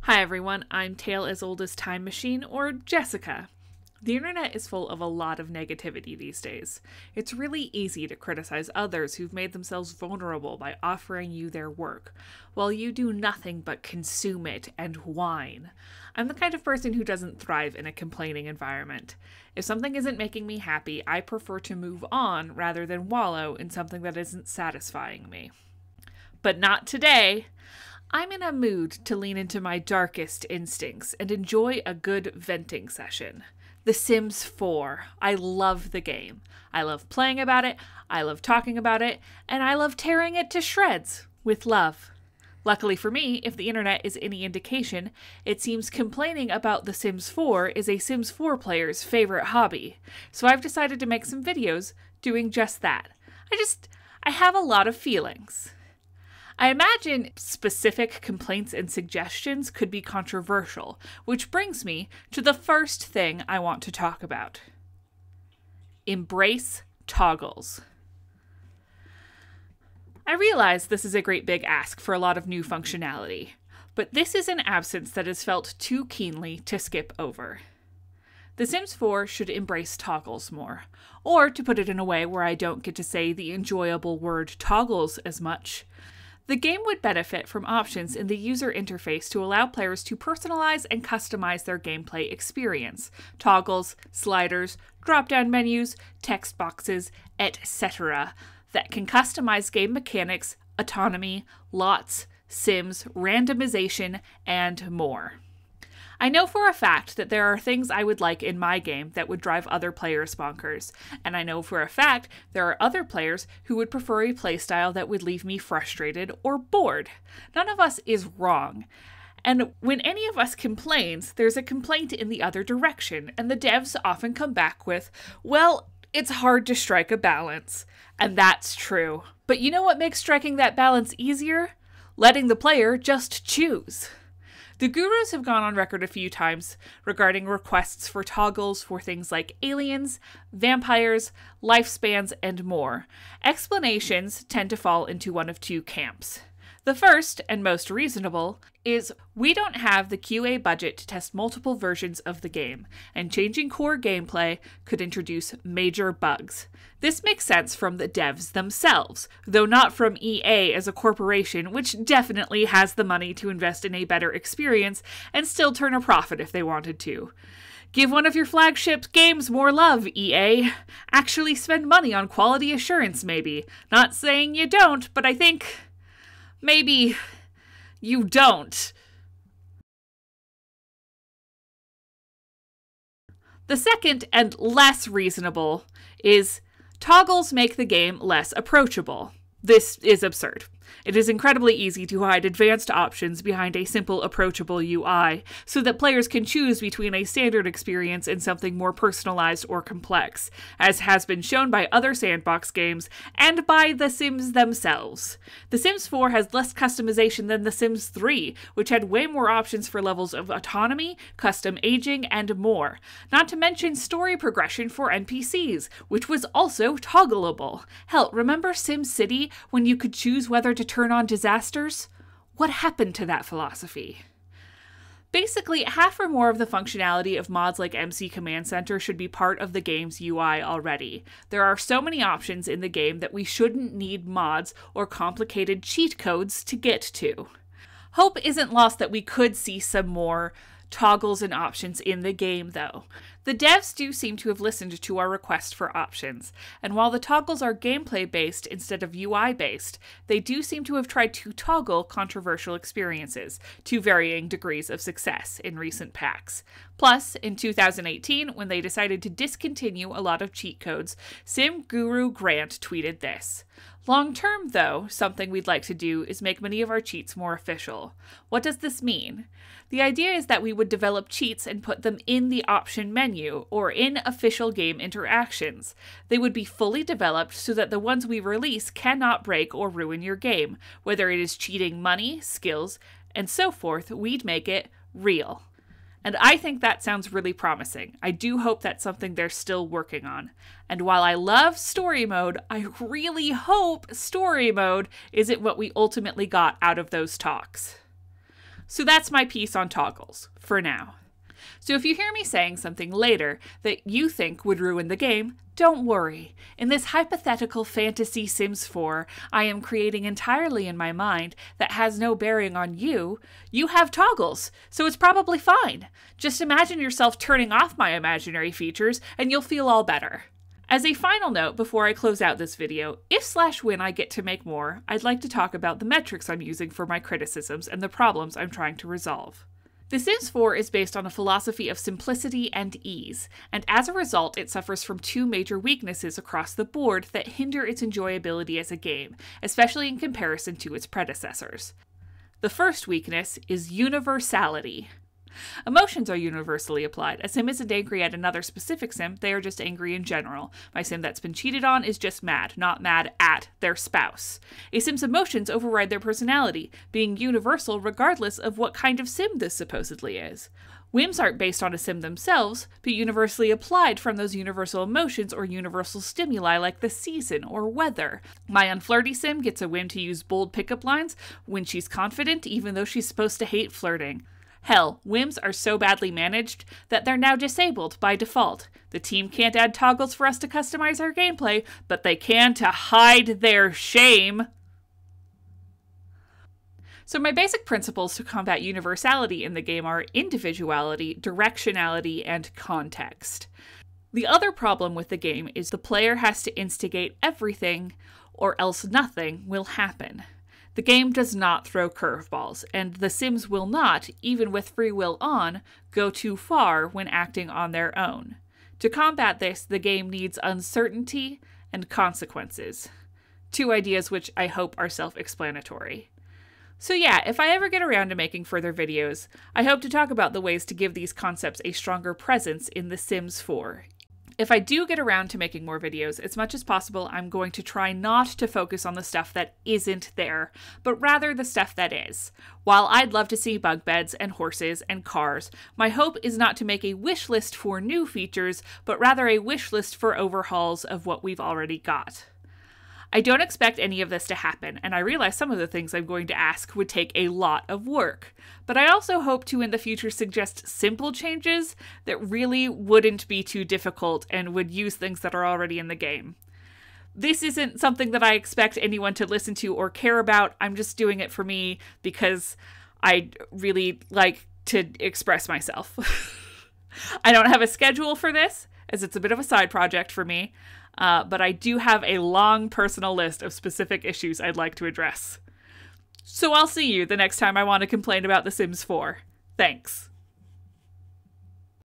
Hi everyone, I'm Tale as Old as Time Machine, or Jessica. The internet is full of a lot of negativity these days. It's really easy to criticize others who've made themselves vulnerable by offering you their work, while you do nothing but consume it and whine. I'm the kind of person who doesn't thrive in a complaining environment. If something isn't making me happy, I prefer to move on rather than wallow in something that isn't satisfying me. But not today. I'm in a mood to lean into my darkest instincts and enjoy a good venting session. The Sims 4. I love the game. I love playing about it, I love talking about it, and I love tearing it to shreds with love. Luckily for me, if the internet is any indication, it seems complaining about The Sims 4 is a Sims 4 player's favorite hobby. So I've decided to make some videos doing just that. I have a lot of feelings. I imagine specific complaints and suggestions could be controversial, which brings me to the first thing I want to talk about. Embrace toggles. I realize this is a great big ask for a lot of new functionality, but this is an absence that is felt too keenly to skip over. The Sims 4 should embrace toggles more, or to put it in a way where I don't get to say the enjoyable word toggles as much. The game would benefit from options in the user interface to allow players to personalize and customize their gameplay experience. Toggles, sliders, drop-down menus, text boxes, etc. that can customize game mechanics, autonomy, lots, sims, randomization, and more. I know for a fact that there are things I would like in my game that would drive other players bonkers, and I know for a fact there are other players who would prefer a playstyle that would leave me frustrated or bored. None of us is wrong. And when any of us complains, there's a complaint in the other direction, and the devs often come back with, well, it's hard to strike a balance. And that's true. But you know what makes striking that balance easier? Letting the player just choose. The gurus have gone on record a few times regarding requests for toggles for things like aliens, vampires, lifespans, and more. Explanations tend to fall into one of two camps. The first, and most reasonable, is we don't have the QA budget to test multiple versions of the game, and changing core gameplay could introduce major bugs. This makes sense from the devs themselves, though not from EA as a corporation, which definitely has the money to invest in a better experience and still turn a profit if they wanted to. Give one of your flagship games more love, EA. Actually spend money on quality assurance, maybe. Not saying you don't, but I think maybe you don't. The second, and less reasonable, is toggles make the game less approachable. This is absurd. It is incredibly easy to hide advanced options behind a simple, approachable UI, so that players can choose between a standard experience and something more personalized or complex, as has been shown by other sandbox games and by The Sims themselves. The Sims 4 has less customization than The Sims 3, which had way more options for levels of autonomy, custom aging, and more. Not to mention story progression for NPCs, which was also toggleable. Hell, remember SimCity when you could choose whether to turn on disasters? What happened to that philosophy? Basically, half or more of the functionality of mods like MC Command Center should be part of the game's UI already. There are so many options in the game that we shouldn't need mods or complicated cheat codes to get to. Hope isn't lost that we could see some more toggles and options in the game, though. The devs do seem to have listened to our request for options, and while the toggles are gameplay-based instead of UI-based, they do seem to have tried to toggle controversial experiences to varying degrees of success in recent packs. Plus, in 2018, when they decided to discontinue a lot of cheat codes, Sim Guru Grant tweeted this: "Long term, though, something we'd like to do is make many of our cheats more official. What does this mean? The idea is that we would develop cheats and put them in the option menu or in official game interactions. They would be fully developed so that the ones we release cannot break or ruin your game. Whether it is cheating money, skills, and so forth, we'd make it real." And I think that sounds really promising. I do hope that's something they're still working on. And while I love story mode, I really hope story mode isn't what we ultimately got out of those talks. So that's my piece on toggles, for now. So if you hear me saying something later that you think would ruin the game, don't worry. In this hypothetical fantasy Sims 4 I am creating entirely in my mind that has no bearing on you, you have toggles, so it's probably fine. Just imagine yourself turning off my imaginary features and you'll feel all better. As a final note before I close out this video, if/when I get to make more, I'd like to talk about the metrics I'm using for my criticisms and the problems I'm trying to resolve. The Sims 4 is based on a philosophy of simplicity and ease, and as a result it suffers from two major weaknesses across the board that hinder its enjoyability as a game, especially in comparison to its predecessors. The first weakness is universality. Emotions are universally applied. A sim isn't angry at another specific sim, they are just angry in general. My sim that's been cheated on is just mad, not mad at their spouse. A sim's emotions override their personality, being universal regardless of what kind of sim this supposedly is. Whims aren't based on a sim themselves, but universally applied from those universal emotions or universal stimuli like the season or weather. My unflirty sim gets a whim to use bold pickup lines when she's confident, even though she's supposed to hate flirting. Hell, whims are so badly managed that they're now disabled by default. The team can't add toggles for us to customize our gameplay, but they can to hide their shame. So my basic principles to combat universality in the game are individuality, directionality, and context. The other problem with the game is the player has to instigate everything, or else nothing will happen. The game does not throw curveballs, and the Sims will not, even with free will on, go too far when acting on their own. To combat this, the game needs uncertainty and consequences. Two ideas which I hope are self-explanatory. So yeah, if I ever get around to making further videos, I hope to talk about the ways to give these concepts a stronger presence in The Sims 4. If I do get around to making more videos, as much as possible, I'm going to try not to focus on the stuff that isn't there, but rather the stuff that is. While I'd love to see bunk beds and horses and cars, my hope is not to make a wish list for new features, but rather a wish list for overhauls of what we've already got. I don't expect any of this to happen, and I realize some of the things I'm going to ask would take a lot of work. But I also hope to in the future suggest simple changes that really wouldn't be too difficult and would use things that are already in the game. This isn't something that I expect anyone to listen to or care about. I'm just doing it for me because I really like to express myself. I don't have a schedule for this, as it's a bit of a side project for me. But I do have a long personal list of specific issues I'd like to address. So I'll see you the next time I want to complain about The Sims 4. Thanks.